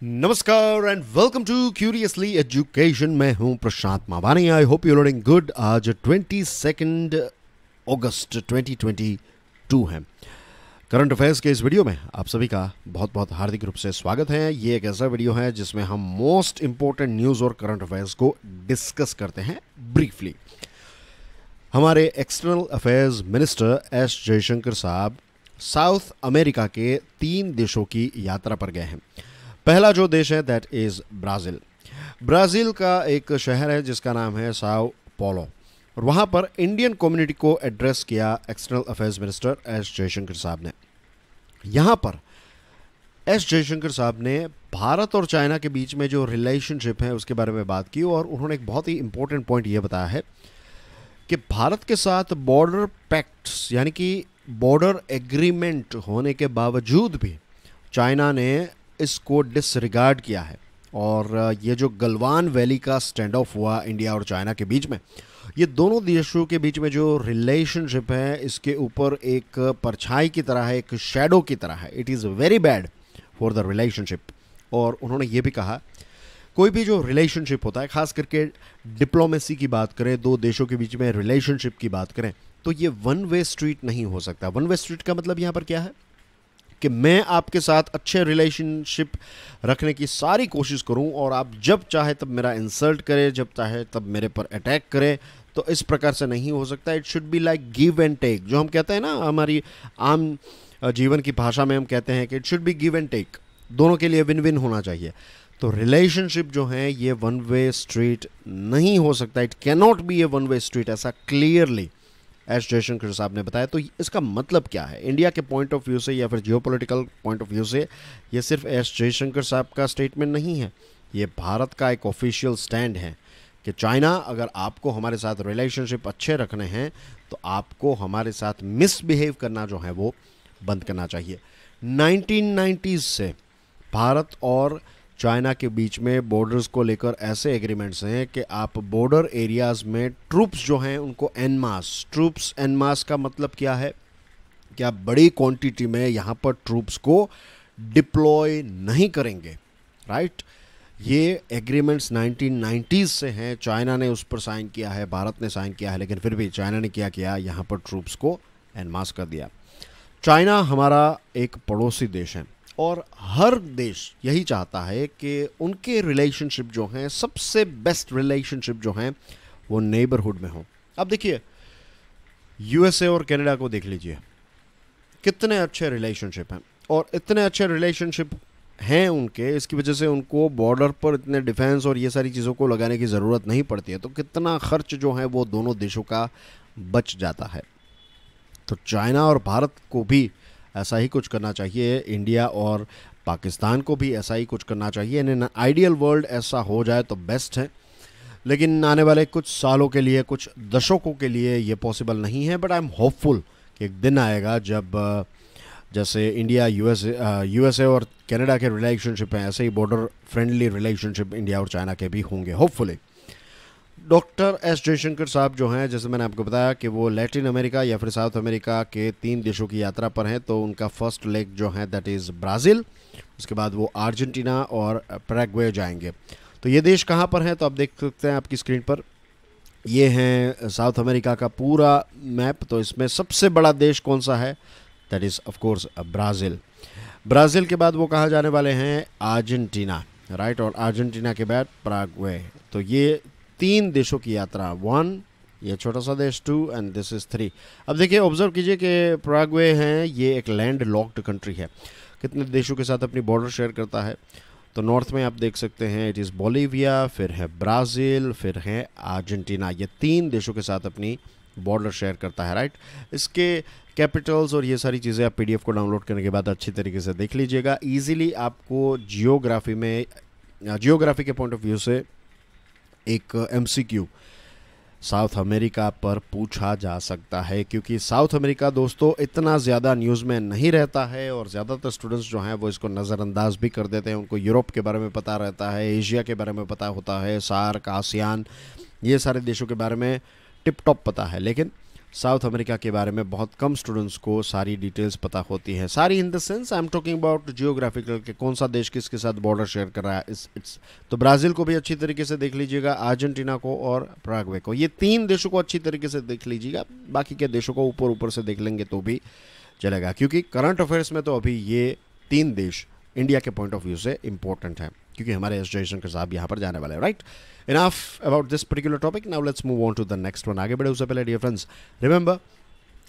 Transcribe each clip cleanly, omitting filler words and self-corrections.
नमस्कार and welcome to curiously education. मैं हूं Prashant Mavani. I hope you learning good. आज 22 अगस्त 2022 है। करंट अफेयर्स के इस वीडियो में आप सभी का बहुत बहुत हार्दिक रूप से स्वागत है। ये एक ऐसा वीडियो है जिसमें हम मोस्ट इंपॉर्टेंट न्यूज़ और करंट अफेयर्स को डिस्कस करते हैं ब्रीफली। हमारे external affairs minister S Jaishankar साहब साउथ अमेरिका के 3 देशों की यात्रा पर गए हैं। पहला जो देश है दैट इज़ ब्राज़ील। ब्राज़ील का एक शहर है जिसका नाम है साओ पोलो, और वहाँ पर इंडियन कम्युनिटी को एड्रेस किया external affairs minister S Jaishankar साहब ने। यहाँ पर एस जयशंकर साहब ने भारत और चाइना के बीच में जो रिलेशनशिप है उसके बारे में बात की, और उन्होंने एक बहुत ही इंपॉर्टेंट पॉइंट ये बताया है कि भारत के साथ बॉर्डर पैक्ट्स यानी कि बॉर्डर एग्रीमेंट होने के बावजूद भी चाइना ने इसको डिसरिगार्ड किया है। और ये जो गलवान वैली का स्टैंड ऑफ हुआ इंडिया और चाइना के बीच में, ये दोनों देशों के बीच में जो रिलेशनशिप है इसके ऊपर एक परछाई की तरह है, एक शैडो की तरह है। It is very bad for the relationship. और उन्होंने ये भी कहा कोई भी जो रिलेशनशिप होता है, खास करके डिप्लोमेसी की बात करें, दो देशों के बीच में रिलेशनशिप की बात करें, तो ये वन वे स्ट्रीट नहीं हो सकता। वन वे स्ट्रीट का मतलब यहाँ पर क्या है कि मैं आपके साथ अच्छे रिलेशनशिप रखने की सारी कोशिश करूं और आप जब चाहे तब मेरा इंसल्ट करें, जब चाहे तब मेरे पर अटैक करें, तो इस प्रकार से नहीं हो सकता। It should be like give and take, जो हम कहते हैं ना, हमारी आम जीवन की भाषा में हम कहते हैं कि it should be give and take, दोनों के लिए विन विन होना चाहिए। तो रिलेशनशिप जो है ये वन वे स्ट्रीट नहीं हो सकता। It can not be A one way street, ऐसा क्लियरली एस जयशंकर साहब ने बताया। तो इसका मतलब क्या है इंडिया के पॉइंट ऑफ व्यू से या फिर जियोपॉलिटिकल पॉइंट ऑफ व्यू से? ये सिर्फ एस जयशंकर साहब का स्टेटमेंट नहीं है, ये भारत का एक ऑफिशियल स्टैंड है कि चाइना, अगर आपको हमारे साथ रिलेशनशिप अच्छे रखने हैं तो आपको हमारे साथ मिसबिहेव करना जो है वो बंद करना चाहिए। 1990s से भारत और चाइना के बीच में बॉर्डर्स को लेकर ऐसे एग्रीमेंट्स हैं कि आप बॉर्डर एरियाज़ में ट्रूप्स जो हैं उनको एन मास, ट्रूप्स एन मास का मतलब क्या है कि आप बड़ी क्वांटिटी में यहाँ पर ट्रूप्स को डिप्लॉय नहीं करेंगे, राइट। ये एग्रीमेंट्स 1990s से हैं। चाइना ने उस पर साइन किया है, भारत ने साइन किया है, लेकिन फिर भी चाइना ने क्या किया, यहाँ पर ट्रूप्स को एन मास कर दिया। चाइना हमारा एक पड़ोसी देश है और हर देश यही चाहता है कि उनके रिलेशनशिप जो हैं, सबसे बेस्ट रिलेशनशिप जो हैं, वो नेबरहुड में हो। अब देखिए यूएसए और कनाडा को देख लीजिए, कितने अच्छे रिलेशनशिप हैं, और इतने अच्छे रिलेशनशिप हैं उनके, इसकी वजह से उनको बॉर्डर पर इतने डिफेंस और ये सारी चीज़ों को लगाने की ज़रूरत नहीं पड़ती है। तो कितना खर्च जो है वो दोनों देशों का बच जाता है। तो चाइना और भारत को भी ऐसा ही कुछ करना चाहिए, इंडिया और पाकिस्तान को भी ऐसा ही कुछ करना चाहिए। इन आइडियल वर्ल्ड ऐसा हो जाए तो बेस्ट है, लेकिन आने वाले कुछ सालों के लिए, कुछ दशकों के लिए ये पॉसिबल नहीं है। बट आई एम होपफुल कि एक दिन आएगा जब जैसे इंडिया यूएसए और कनाडा के रिलेशनशिप हैं, ऐसे ही बॉर्डर फ्रेंडली रिलेशनशिप इंडिया और चाइना के भी होंगे, होपफुली। डॉक्टर एस जयशंकर साहब जो हैं, जैसे मैंने आपको बताया कि वो लैटिन अमेरिका या फिर साउथ अमेरिका के 3 देशों की यात्रा पर हैं। तो उनका फर्स्ट लेग जो है दैट इज़ ब्राज़ील, उसके बाद वो अर्जेंटीना और पैराग्वे जाएंगे। तो ये देश कहाँ पर हैं, तो आप देख सकते हैं आपकी स्क्रीन पर, ये हैं साउथ अमेरिका का पूरा मैप। तो इसमें सबसे बड़ा देश कौन सा है, that is of course Brazil. Brazil के बाद वो कहाँ जाने वाले हैं, अर्जेंटीना, राइट, और अर्जेंटीना के बाद पैराग्वे। तो ये 3 देशों की यात्रा, 1 ये छोटा सा देश, 2 एंड दिस इज़ 3। अब देखिए, ऑब्जर्व कीजिए कि पैराग्वे हैं, ये एक लैंड लॉक्ड कंट्री है, कितने देशों के साथ अपनी बॉर्डर शेयर करता है। तो नॉर्थ में आप देख सकते हैं इट इज़ बोलीविया, फिर है ब्राज़ील, फिर है अर्जेंटीना। ये 3 देशों के साथ अपनी बॉर्डर शेयर करता है, राइट। इसके कैपिटल्स और ये सारी चीज़ें आप पीडीएफ को डाउनलोड करने के बाद अच्छी तरीके से देख लीजिएगा। ईजिली आपको जियोग्राफी के पॉइंट ऑफ व्यू से एक एमसीक्यू साउथ अमेरिका पर पूछा जा सकता है, क्योंकि साउथ अमेरिका दोस्तों इतना ज़्यादा न्यूज़ में नहीं रहता है और ज़्यादातर स्टूडेंट्स जो हैं वो इसको नज़रअंदाज भी कर देते हैं। उनको यूरोप के बारे में पता रहता है, एशिया के बारे में पता होता है, सार्क, आसियान, ये सारे देशों के बारे में टिप टॉप पता है, लेकिन साउथ अमेरिका के बारे में बहुत कम स्टूडेंट्स को सारी डिटेल्स पता होती है। सारी in the sense I am talking about geographical के कौन सा देश किसके साथ बॉर्डर शेयर कर रहा है। इट्स तो ब्राज़ील को भी अच्छी तरीके से देख लीजिएगा, अर्जेंटीना को और पैराग्वे को, ये 3 देशों को अच्छी तरीके से देख लीजिएगा। बाकी के देशों को ऊपर ऊपर से देख लेंगे तो भी चलेगा, क्योंकि करंट अफेयर्स में तो अभी ये 3 देश इंडिया के पॉइंट ऑफ व्यू से इंपॉर्टेंट है, क्योंकि हमारे एस जयशंकर साहब यहाँ पर जाने वाले हैं। Right, enough about this particular topic, now let's move on to the next one. आगे बढ़े उससे पहले डियर फ्रेंड्स, रिमेंबर,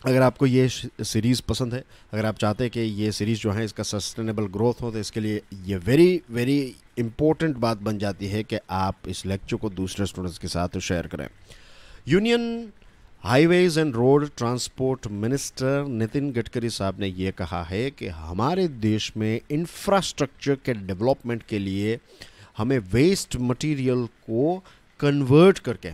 अगर आपको ये सीरीज़ पसंद है, अगर आप चाहते हैं कि ये सीरीज़ जो है इसका सस्टेनेबल ग्रोथ हो, तो इसके लिए ये वेरी वेरी इंपॉर्टेंट बात बन जाती है कि आप इस लेक्चर को दूसरे स्टूडेंट्स के साथ शेयर करें। Union highways and road transport minister Nitin Gadkari साहब ने ये कहा है कि हमारे देश में इंफ्रास्ट्रक्चर के डेवलपमेंट के लिए हमें वेस्ट मटेरियल को कन्वर्ट करके,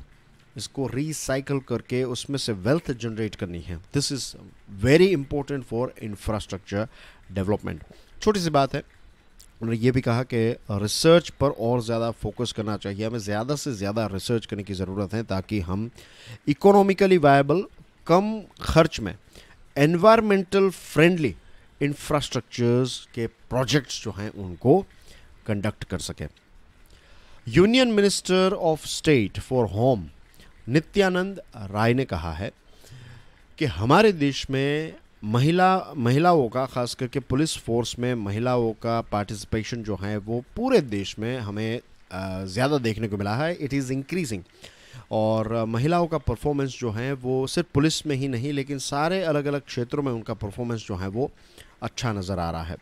इसको रिसाइकल करके उसमें से वेल्थ जनरेट करनी है। This is very important for infrastructure development. छोटी सी बात है, उन्होंने ये भी कहा कि रिसर्च पर और ज़्यादा फोकस करना चाहिए, हमें ज़्यादा से ज़्यादा रिसर्च करने की ज़रूरत है ताकि हम इकोनॉमिकली वायबल, कम खर्च में एनवायरमेंटल फ्रेंडली इंफ्रास्ट्रक्चर्स के प्रोजेक्ट्स जो हैं उनको कंडक्ट कर सकें। Union minister of state for home Nityanand Rai ने कहा है कि हमारे देश में महिलाओं का, खास करके पुलिस फोर्स में महिलाओं का पार्टिसिपेशन जो है वो पूरे देश में हमें ज़्यादा देखने को मिला है। इट इज़ इंक्रीजिंग, और महिलाओं का परफॉर्मेंस जो है वो सिर्फ पुलिस में ही नहीं लेकिन सारे अलग अलग क्षेत्रों में उनका परफॉर्मेंस जो है वो अच्छा नज़र आ रहा है।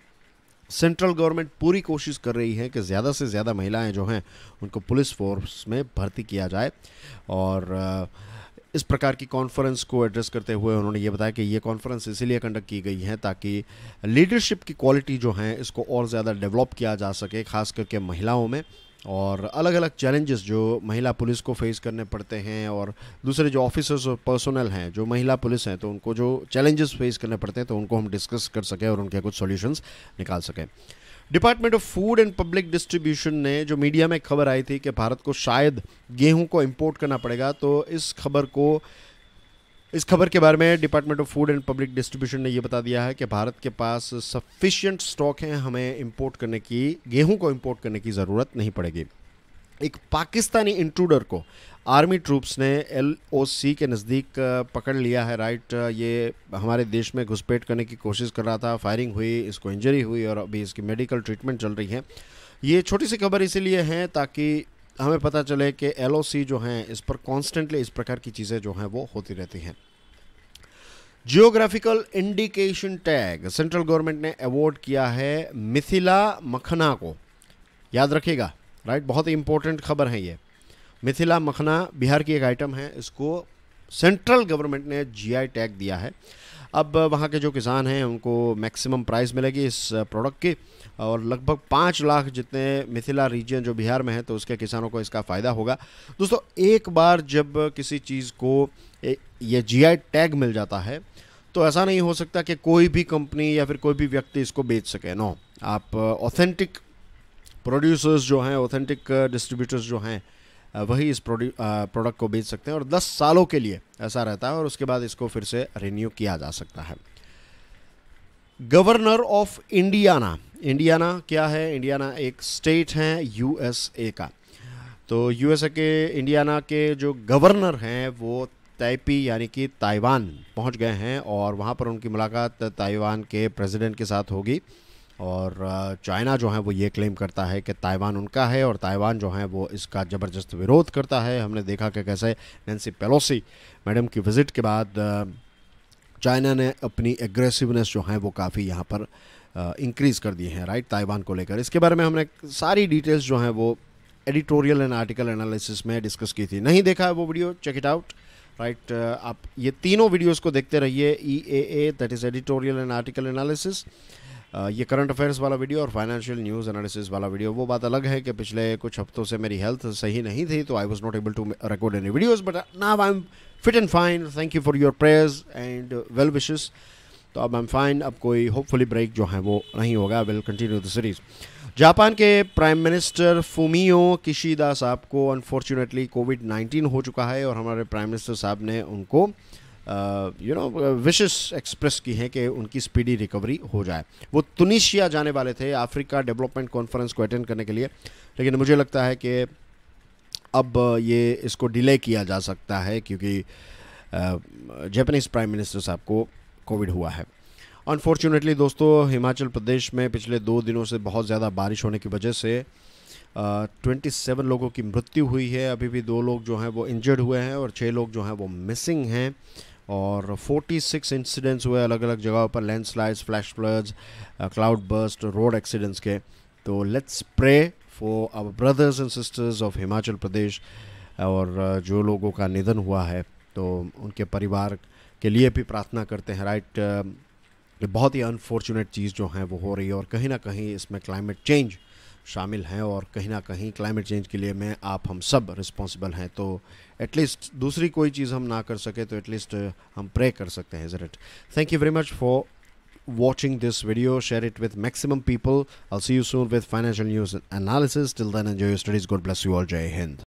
सेंट्रल गवर्नमेंट पूरी कोशिश कर रही है कि ज़्यादा से ज़्यादा महिलाएं जो हैं उनको पुलिस फोर्स में भर्ती किया जाए, और इस प्रकार की कॉन्फ्रेंस को एड्रेस करते हुए उन्होंने ये बताया कि ये कॉन्फ्रेंस इसीलिए कंडक्ट की गई है ताकि लीडरशिप की क्वालिटी जो है इसको और ज़्यादा डेवलप किया जा सके, खास करके महिलाओं में, और अलग अलग चैलेंजेस जो महिला पुलिस को फेस करने पड़ते हैं और दूसरे जो ऑफिसर्स और पर्सोनल हैं जो महिला पुलिस हैं तो उनको जो चैलेंजेस फेस करने पड़ते हैं तो उनको हम डिस्कस कर सकें और उनके कुछ सॉल्यूशंस निकाल सकें। Department of food and public distribution ने, जो मीडिया में खबर आई थी कि भारत को शायद गेहूं को इंपोर्ट करना पड़ेगा, तो इस खबर के बारे में department of food and public distribution ने ये बता दिया है कि भारत के पास सफिशिएंट स्टॉक है, हमें इंपोर्ट करने की, गेहूं को इंपोर्ट करने की ज़रूरत नहीं पड़ेगी। एक पाकिस्तानी इंट्रूडर को आर्मी ट्रूप्स ने LOC के नज़दीक पकड़ लिया है। राइट, ये हमारे देश में घुसपैठ करने की कोशिश कर रहा था, फायरिंग हुई, इसको इंजरी हुई और अभी इसकी मेडिकल ट्रीटमेंट चल रही है। ये छोटी सी खबर इसीलिए है ताकि हमें पता चले कि LOC जो हैं इस पर कॉन्स्टेंटली इस प्रकार की चीज़ें जो हैं वो होती रहती हैं। Geographical indication tag central government ने अवॉर्ड किया है मिथिला मखना को, याद रखिएगा। राइट, बहुत ही इंपॉर्टेंट खबर है ये। मिथिला मखना बिहार की एक आइटम है, इसको सेंट्रल गवर्नमेंट ने GI टैग दिया है। अब वहाँ के जो किसान हैं उनको मैक्सिमम प्राइस मिलेगी इस प्रोडक्ट की, और लगभग 5 लाख जितने मिथिला रीजन जो बिहार में है तो उसके किसानों को इसका फ़ायदा होगा। दोस्तों, एक बार जब किसी चीज़ को ये GI टैग मिल जाता है तो ऐसा नहीं हो सकता कि कोई भी कंपनी या फिर कोई भी व्यक्ति इसको बेच सके। नो, आप ऑथेंटिक प्रोड्यूसर्स जो हैं, ऑथेंटिक डिस्ट्रीब्यूटर्स जो हैं, वही इस प्रोडक्ट को बेच सकते हैं, और 10 सालों के लिए ऐसा रहता है और उसके बाद इसको फिर से रिन्यू किया जा सकता है। गवर्नर ऑफ इंडियाना क्या है? इंडियाना एक स्टेट है USA का। तो USA के इंडियाना के जो गवर्नर हैं वो ताइपी यानी कि ताइवान पहुंच गए हैं, और वहां पर उनकी मुलाकात ताइवान के प्रेसिडेंट के साथ होगी। और चाइना जो है वो ये क्लेम करता है कि ताइवान उनका है, और ताइवान जो है वो इसका ज़बरदस्त विरोध करता है। हमने देखा कि कैसे नैन्सी पेलोसी मैडम की विज़िट के बाद चाइना ने अपनी एग्रेसिवनेस जो है वो काफ़ी यहाँ पर इंक्रीज़ कर दी है, राइट, ताइवान को लेकर। इसके बारे में हमने सारी डिटेल्स जो हैं वो एडिटोरियल एंड आर्टिकल एनालिसिस में डिस्कस की थी। नहीं देखा है वो video, check it out. Right, आप ये तीनों वीडियोस को देखते रहिए। EAA that is editorial and article analysis, ये करंट अफेयर्स वाला वीडियो, और फाइनेंशियल न्यूज़ एनालिसिस वाला वीडियो। वो बात अलग है कि पिछले कुछ हफ्तों से मेरी हेल्थ सही नहीं थी तो I was not able to record any videos, but now I am fit and fine. Thank you for your prayers and well wishes. तो अब आई एम फाइन, अब कोई होपफुली ब्रेक जो है वो नहीं होगा। I will continue the series. Japan के प्राइम मिनिस्टर फूमियो किशिदा साहब को अनफॉर्चुनेटली COVID-19 हो चुका है, और हमारे प्राइम मिनिस्टर साहब ने उनको विशेष एक्सप्रेस की हैं कि उनकी स्पीडी रिकवरी हो जाए। वो तुनिशिया जाने वाले थे अफ्रीका डेवलपमेंट कॉन्फ्रेंस को अटेंड करने के लिए, लेकिन मुझे लगता है कि अब ये इसको डिले किया जा सकता है क्योंकि जापानीज़ प्राइम मिनिस्टर साहब को कोविड हुआ है। अनफॉर्चुनेटली दोस्तों, हिमाचल प्रदेश में पिछले 2 दिनों से बहुत ज़्यादा बारिश होने की वजह से 27 लोगों की मृत्यु हुई है। अभी भी 2 लोग जो हैं वो इंजर्ड हुए हैं और 6 लोग जो हैं वो मिसिंग हैं, और 46 इंसिडेंट्स हुए अलग अलग जगहों पर, landslides, flash floods, cloud burst, road accidents के। तो let's pray for our brothers and sisters of Himachal Pradesh, और जो लोगों का निधन हुआ है तो उनके परिवार के लिए भी प्रार्थना करते हैं। राइट, बहुत ही अनफॉर्चुनेट चीज़ जो है वो हो रही है, और कहीं ना कहीं इसमें क्लाइमेट चेंज शामिल हैं, और कहीं ना कहीं क्लाइमेट चेंज के लिए हम सब रिस्पॉन्सिबल हैं। तो एटलीस्ट दूसरी कोई चीज़ हम ना कर सके तो एटलीस्ट हम प्रे कर सकते हैं, is it? Thank you very much for watching this video. Share it with maximum people. I'll see you soon with financial news and analysis. Till then, enjoy your studies. God bless you all. Jai Hind.